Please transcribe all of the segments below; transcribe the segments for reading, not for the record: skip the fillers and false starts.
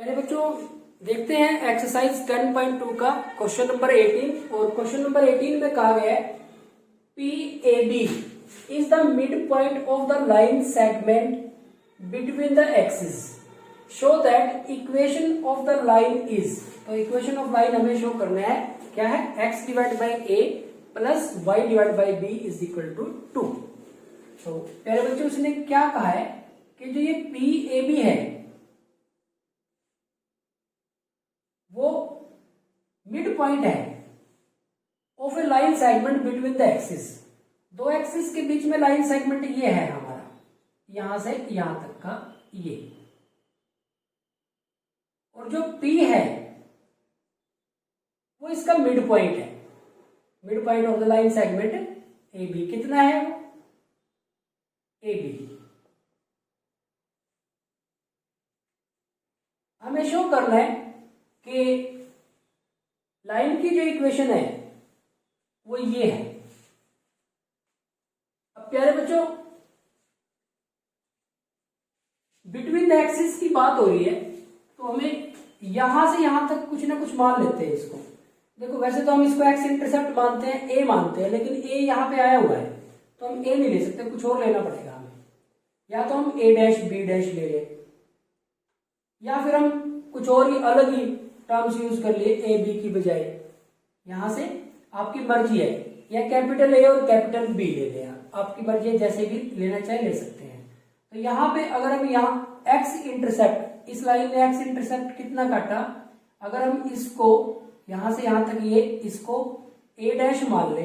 प्यारे बच्चों, देखते हैं एक्सरसाइज 10.2 का क्वेश्चन नंबर 18। और क्वेश्चन नंबर 18 में कहा गया है P A B is the mid point of the line segment between the axis, show that equation of the line is. तो इक्वेशन ऑफ लाइन हमें शो करना है, क्या है, x divide by A plus Y divide by B is equal to 2। तो प्यारे बच्चों, उसने क्या कहा है कि जो ये पी ए बी है वो मिड पॉइंट है of a line segment between the axis. दो एक्सिस के बीच में लाइन सेगमेंट ये है हमारा, यहां से यहां तक का ये। और जो P है वो इसका मिड पॉइंट है, mid point of the line segment A B. कितना है वो, ए बी। हमें शो करना है कि लाइन की जो इक्वेशन है वो ये है। अब प्यारे बच्चों, बिटवीन द एक्सिस की बात हो रही है तो हमें यहां से यहां तक कुछ ना कुछ मान लेते हैं इसको। देखो, वैसे तो हम इसको एक्स इंटरसेप्ट मानते हैं, ए मानते हैं, लेकिन ए यहां पे आया हुआ है तो हम ए नहीं ले सकते, कुछ और लेना पड़ेगा हमें। या तो हम ए डैश बी डैश ले लें, या फिर हम कुछ और ही अलग ही टर्म्स यूज कर लिए ए बी की बजाय। यहां से आपकी मर्जी है, या कैपिटल ए और कैपिटल बी ले लें, आपकी मर्जी है, जैसे भी लेना चाहे ले सकते हैं। तो यहाँ पे अगर हम यहाँ एक्स इंटरसेप्ट, इस लाइन में एक्स इंटरसेप्ट कितना काटा, अगर हम इसको यहां से यहां तक ये इसको ए डैश मान ले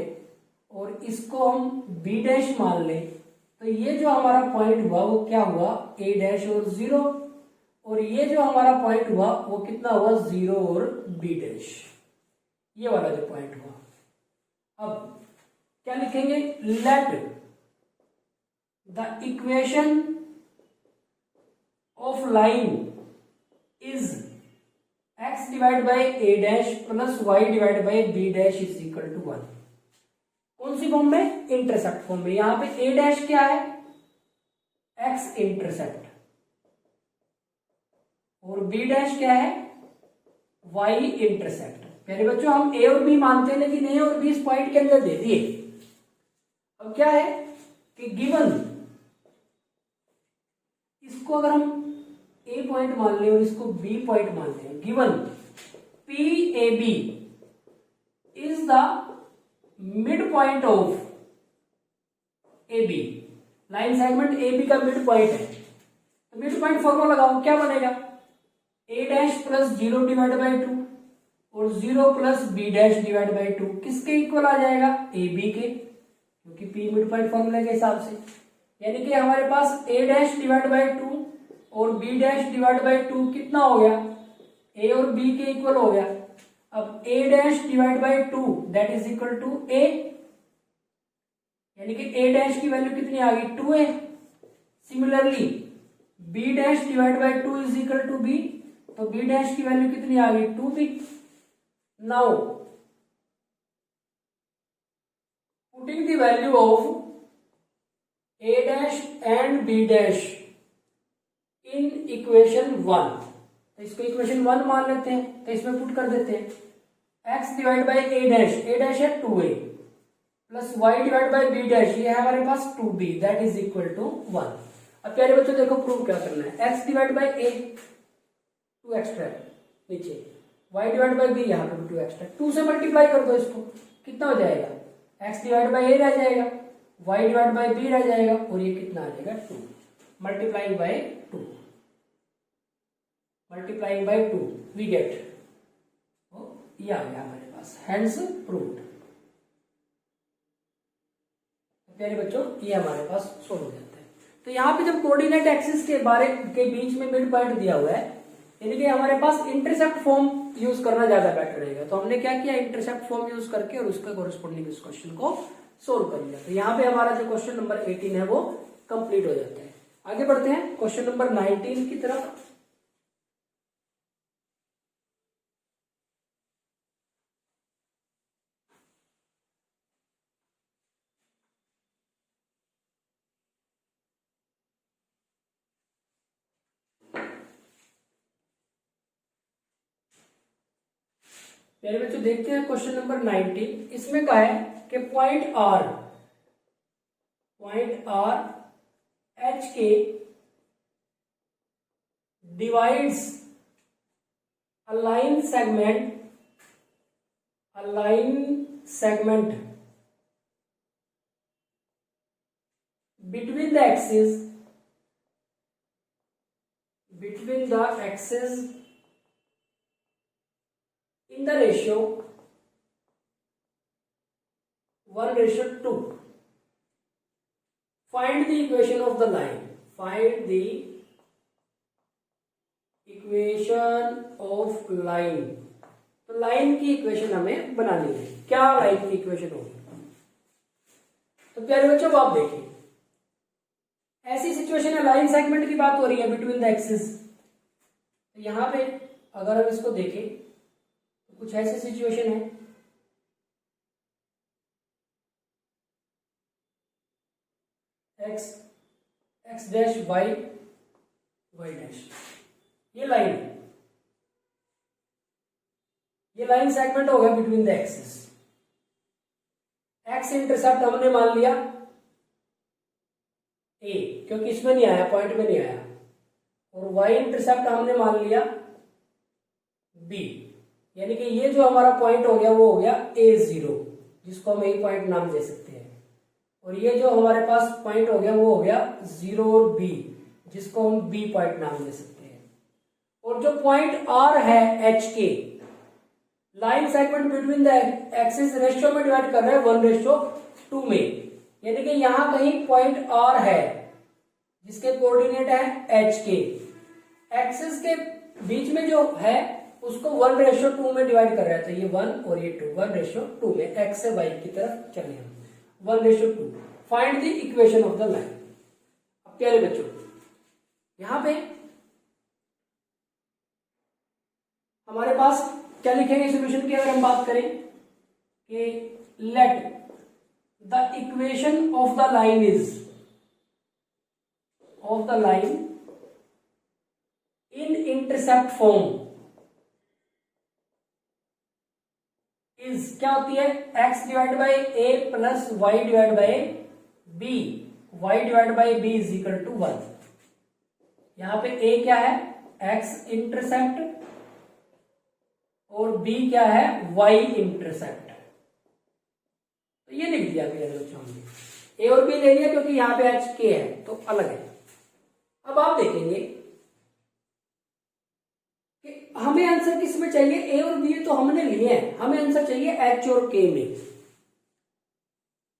और इसको हम बी डैश मान ले, तो ये जो हमारा पॉइंट हुआ वो क्या हुआ, ए डैश और 0। और ये जो हमारा पॉइंट हुआ वो कितना हुआ, 0 और बी डैश, ये वाला जो पॉइंट हुआ। अब क्या लिखेंगे, let the equation of line is x divide by a dash plus Y divide by b dash is equal to 1। कौन सी फॉर्म में, इंटरसेप्ट फॉर्म में। यहां पे ए डैश क्या है, x इंटरसेप्ट, और बी डैश क्या है, y इंटरसेप्ट। प्यारे बच्चों, हम ए और बी मानते हैं, लेकिन ए और बी इस पॉइंट के अंदर दे दिए। अब क्या है कि गिवन, इसको अगर हम ए पॉइंट मान ले और इसको बी पॉइंट मान ले, given P A B is the mid point of A B. Line segment A B का मिड पॉइंट है, तो मिड पॉइंट फॉर्मूला लगाओ, क्या बनेगा, a dash plus 0 divide by 2 और 0 plus b dash divide by 2 किसके इक्वल आ जाएगा, A B के, क्योंकि पी मिड पॉइंट फॉर्मूला के हिसाब से। यानी कि हमारे पास ए डैश डिवाइड बाई 2 और बी डैश डिवाइड बाई 2 कितना हो गया, ए और बी के इक्वल हो गया। अब A dash divide by 2 that is equal to A, यानी कि ए डैश की वैल्यू कितनी आ गई, 2a। Similarly b dash divide by 2 is equal to b, तो बी डैश की वैल्यू कितनी आ गई, 2b। Now putting the value of a dash and b dash in equation 1, तो इसको इक्वेशन 1 मान लेते हैं, तो इसमें पुट कर देते हैं x divide by a dash, a dash है 2a plus y divide by b dash, ये है हमारे पास 2b that is equal to 1। अब प्यारे बच्चों देखो, प्रूव क्या करना है, x divide by a 2 extra नीचे, y डिवाइड बाई b यहाँ पे 2 एक्स्ट्रा, 2 से मल्टीप्लाई कर दो इसको, कितना हो जाएगा, x डिवाइड बाई a रह जाएगा, y डिवाइड बाई बी रह जाएगा, और ये कितना आ जाएगा, 2 multiplying by 2, multiplying by 2 we get, ये आ गया हमारे पास, हेंस प्रूव्ड। प्यारे बच्चों, ये हमारे पास सोल्व हो जाता है। तो यहाँ पे जब कोऑर्डिनेट एक्सिस के बारे के बीच में मिड पॉइंट दिया हुआ है, यानी कि हमारे पास इंटरसेप्ट फॉर्म यूज करना ज्यादा बेटर रहेगा। तो हमने क्या किया, इंटरसेप्ट फॉर्म यूज करके और उसका कोरिस्पोंडिंग इस क्वेश्चन को सोल्व कर लिया। तो यहाँ पे हमारा जो क्वेश्चन नंबर 18 है वो कंप्लीट हो जाता है। आगे बढ़ते हैं क्वेश्चन नंबर 19 की तरफ। मेरे बच्चों देखते हैं क्वेश्चन नंबर 19। इसमें कहा है कि पॉइंट आर एच के divides a line segment between the axes in the ratio 1:2. Find the equation of the line. Find the equation of line. तो लाइन की इक्वेशन हमें बनानी है। क्या लाइन की इक्वेशन होगी? तो प्यारे बच्चों आप देखिए, ऐसी सिचुएशन है, लाइन सेगमेंट की बात हो रही है बिटवीन द एक्सिस। तो यहां पे अगर हम इसको देखें तो कुछ ऐसी सिचुएशन है, एक्स डैश वाई डैश, ये लाइन सेगमेंट हो गया between the axis. X intercept हमने मान लिया ए, क्योंकि इसमें नहीं आया, पॉइंट में नहीं आया, और वाई इंटरसेप्ट हमने मान लिया बी, यानी कि ये जो हमारा पॉइंट हो गया वो हो गया A0, जिसको हम ए पॉइंट नाम दे सकते हैं, और ये जो हमारे पास पॉइंट हो गया वो हो गया 0 और बी, जिसको हम बी पॉइंट नाम दे सकते हैं। और जो पॉइंट आर है एच के, line segment between the axis ratio में डिवाइड कर रहे हैं 1:2 में, यानी कि यहां कहीं पॉइंट आर है जिसके कोऑर्डिनेट है एच के, एक्सिस के बीच में जो है उसको 1:2 में डिवाइड कर रहे हैं। तो ये 1 और ये 2, 1:2 में एक्स से वाई की तरफ चले हम 1:2। Find the equation of the line. अब प्यारे बच्चों यहां पे हमारे पास क्या लिखेंगे सोल्यूशन की? अगर हम बात करें कि let the equation of the line in intercept form is क्या होती है? x divide by a plus Y divide by b, y divide by b is equal to 1। यहां पे a क्या है? x इंटरसेप्ट, और b क्या है? y intercept. तो ये लिख दिया भैया बच्चों हमने, a और b ले लिया क्योंकि यहां पे h k है तो अलग है। अब आप देखेंगे कि हमें आंसर किस में चाहिए? a और b तो हमने लिए हैं, हमें आंसर चाहिए h और k में।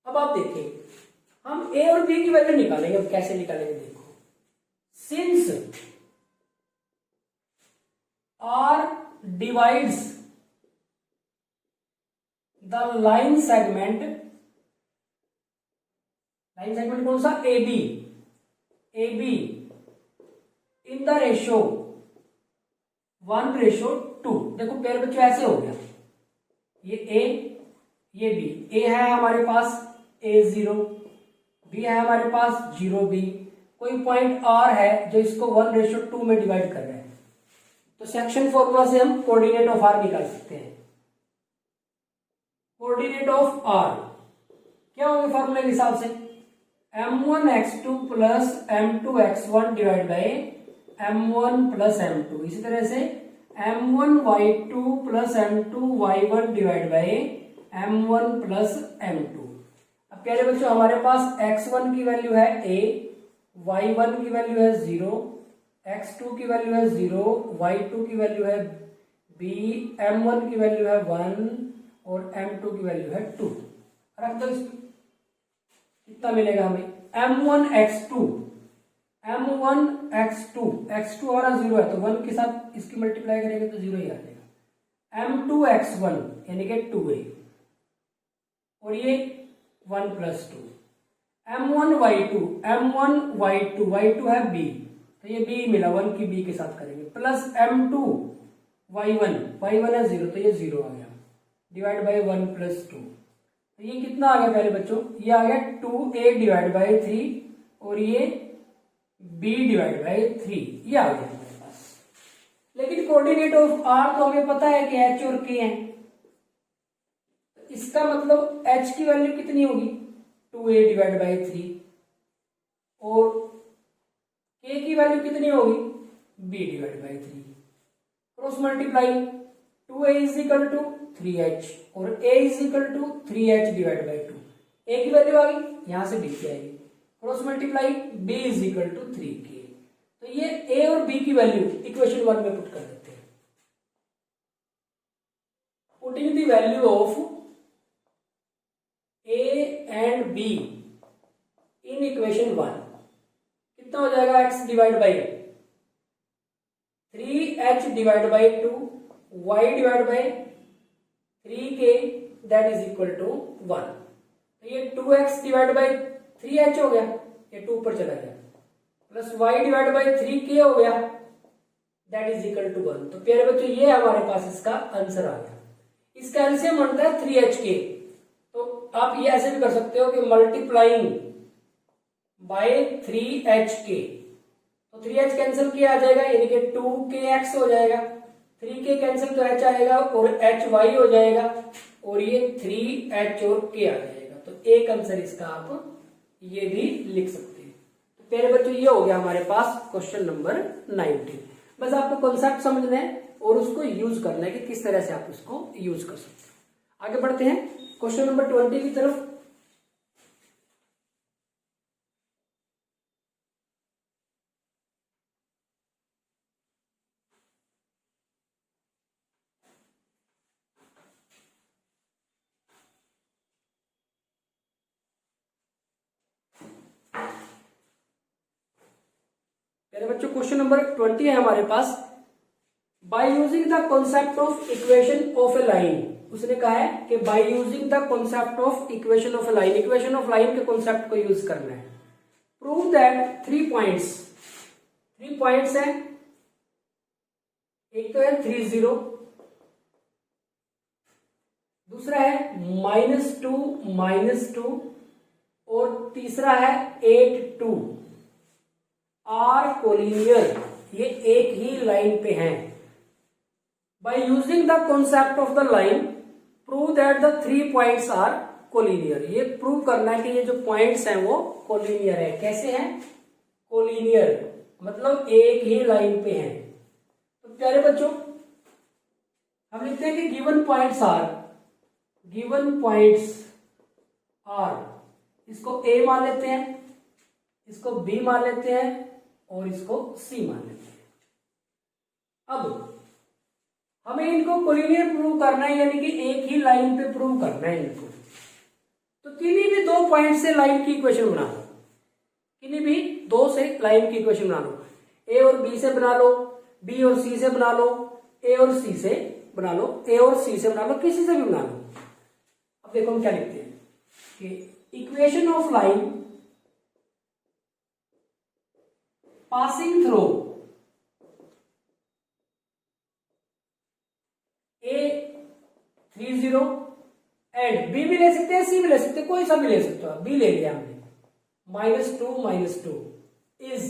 अब आप देखिए हम a और b की वैल्यू निकालेंगे। अब कैसे निकालेंगे देखो, since r divides the line segment कौन सा? AB in the ratio 1:2। देखो प्यारे बच्चों ऐसे हो गया, ये A ये B, A है हमारे पास A0, B है हमारे पास 0B, कोई पॉइंट R है जो इसको 1:2 में डिवाइड कर रहा है। तो सेक्शन फॉर्मूला से हम कोऑर्डिनेट ऑफ आर निकाल सकते हैं। कोऑर्डिनेट ऑफ आर क्या होंगे फॉर्मूले के हिसाब से? m1x2 plus m2x1 divide by m1 plus m2। इसी तरह से m1y2 plus m2y1 divide by m1 plus m2। अब प्यारे बच्चों हमारे पास x1 की वैल्यू है a, y1 की वैल्यू है 0, x2 की वैल्यू है 0, y2 की वैल्यू है b, m1 की वैल्यू है 1 और m2 की वैल्यू है 2। रख दो इसमें, कितना मिलेगा हमें? m1x2 x2 हमारा 0 है तो 1 के साथ इसकी मल्टीप्लाई करेंगे तो 0 ही आ जाएगा। m2x1 यानी कि 2a, और ये 1 प्लस 2। m1y2 है b, तो ये b मिला, 1 की b के साथ करेंगे, प्लस m2y1 है 0 तो ये 0 आ गया, डिवाइड बाई 1 प्लस 2। तो ये कितना आ गया पहले बच्चों? ये आ गया 2a डिवाइड बाई 3 और ये b डिवाइड बाई 3, ये आ गया हमारे पास। लेकिन कोऑर्डिनेट ऑफ r तो हमें पता है कि h और k है, इसका मतलब h की वैल्यू कितनी होगी 2a/3 और k की वैल्यू कितनी होगी b/3। Cross multiply 2a is equal to 3h और a is equal to 3h/2। a की वैल्यू आ गई, यहां से b की आएगी। Cross multiply b is equal to 3k। तो ये a और b की वैल्यू इक्वेशन 1 में पुट कर देते हैं। Putting the value of a and b in equation 1 कितना हो जाएगा x divide by 3h/2 y/3k that is equal to 1। तो ये 2x/3h हो गया, ये 2 ऊपर चला गया, प्लस y/3k हो गया दैट इज इक्वल टू 1। तो प्यारे बच्चों ये हमारे पास इसका आंसर आ गया। इसका एलसीएम बनता है 3hk। तो आप ये ऐसे भी कर सकते हो कि मल्टीप्लाइंग बाय 3hk, तो 3h कैंसिल किया आ जाएगा यानी कि 2kx हो जाएगा, 3k कैंसिल तो h आएगा और hy हो जाएगा और ये 3h और k आ जाएगा। तो एक आंसर इसका आप ये भी लिख सकते हैं। तो प्यारे बच्चों ये हो गया हमारे पास क्वेश्चन नंबर 19। बस आपको कॉन्सेप्ट समझना है और उसको यूज करना है कि किस तरह से आप उसको यूज कर सकते हो। आगे बढ़ते हैं क्वेश्चन नंबर 20 की तरफ। मेरे बच्चों क्वेश्चन नंबर 20 है हमारे पास। By using the concept of equation of a line, उसने कहा है कि by using the concept of equation of a line, equation of line के कॉन्सेप्ट को यूज करना है। प्रूव दैट 3 पॉइंट्स है, एक तो है 3 0, दूसरा है -2 और तीसरा है 8 2 आर कोलिनियर, ये एक ही लाइन पे हैं। By using the concept of the line prove that the 3 points are collinear, ये प्रूव करना है कि ये जो पॉइंट्स हैं वो कोलिनियर है। कैसे हैं कोलिनियर, मतलब एक ही लाइन पे हैं। तो प्यारे बच्चों हम लिखते हैं कि गिवन पॉइंट्स आर, इसको ए मान लेते हैं, इसको बी मान लेते हैं और इसको सी मान लेते हैं। अब हमें इनको कोलिनियर प्रूव करना है यानी कि एक ही लाइन पे प्रूव करना है इनको। तो किन्हीं भी 2 पॉइंट से लाइन की इक्वेशन बना लो, किन्हीं भी 2 से लाइन की इक्वेशन बना लो। ए और बी से बना लो, बी और सी से बना लो, ए और सी से बना लो, ए और सी से बना लो, किसी से भी बना लो। अब देखो हम क्या लिखते हैं कि equation of line passing through A 3 0 and B भी ले सकते हैं, C भी ले सकते हैं, कोई सा भी ले सकते हो। B ले लिया हमने, -2 इज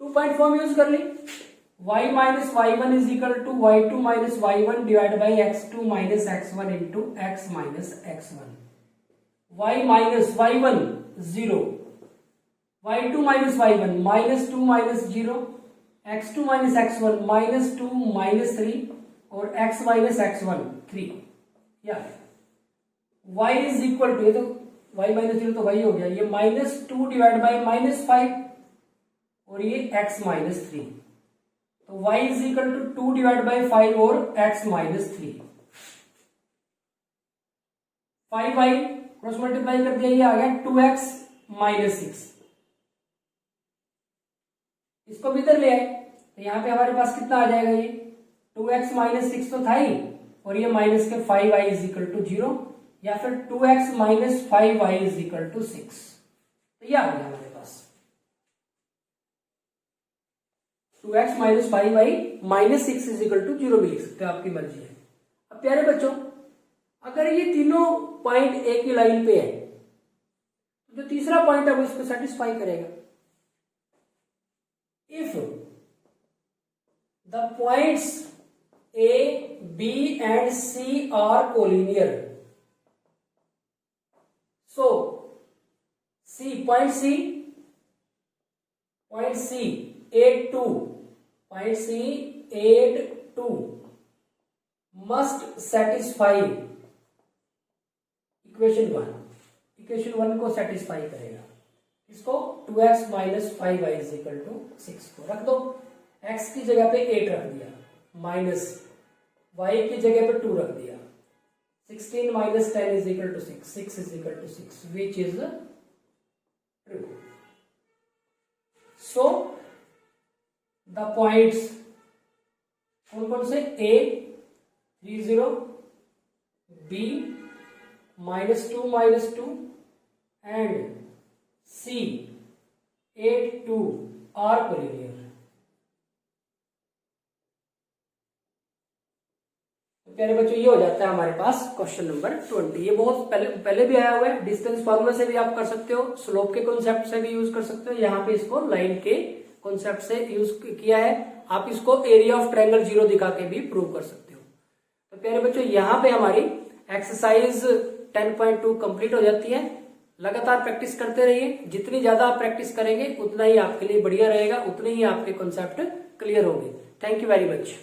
2 पॉइंट फॉर्म यूज कर ली। y minus y1 is equal to y2 minus y1 divide by x2 minus x1 into x minus x1। y minus y1 0, y2 minus y1 -2 minus 0, x2 minus x1 -2 minus 3 और x minus x1 3। या y is equal to, ये तो y minus 0 तो y हो गया, ये -2 divide by -5 और ये x माइनस 3। तो y is equal to 2 divide by 5 और x minus 3। 5y cross multiply कर दिया, ये आ गया 2x माइनस 6। इसको भी इधर ले आए तो यहां पे हमारे पास कितना आ जाएगा, ये 2x माइनस 6 तो था ही और ये माइनस के 5y इज इक्वल टू 0 या फिर 2x minus 5y is equal to 6। तो ये आ गया हमारे पास 2x minus 5y minus 6 is equal to 0 भी लिख सकते हो, आपकी मर्जी है। अब प्यारे बच्चों अगर ये तीनों पॉइंट एक ही लाइन पे है तो जो तीसरा पॉइंट है वो इसको सेटिस्फाई करेगा। If the points A, B and C are collinear, so point C 82 must satisfy equation one को सेटिस्फाई करेगा। इसको 2x minus 5y is equal to 6 को रख दो, x की जगह पे 8 रख दिया, माइनस y की जगह पे 2 रख दिया, 16 minus 10 is equal to 6, 6 is equal to 6 which is true. So the points कौन कौन से, A 30, B -2 -2 and C 82 are collinear. तो प्यारे बच्चों ये हो जाता है हमारे पास क्वेश्चन नंबर 20। ये बहुत पहले भी आया हुआ है, डिस्टेंस फार्मूला से भी आप कर सकते हो, स्लोप के कॉन्सेप्ट से भी यूज कर सकते हो, यहाँ पे इसको लाइन के कॉन्सेप्ट से यूज किया है। आप इसको एरिया ऑफ ट्रायंगल 0 दिखा के भी प्रूव कर सकते हो। तो प्यारे बच्चों यहाँ पे हमारी एक्सरसाइज 10.2 कंप्लीट हो जाती है। लगातार प्रैक्टिस करते रहिए, जितनी ज्यादा आप प्रैक्टिस करेंगे उतना ही आपके लिए बढ़िया रहेगा, उतने ही आपके कॉन्सेप्ट क्लियर होंगे। Thank you very much.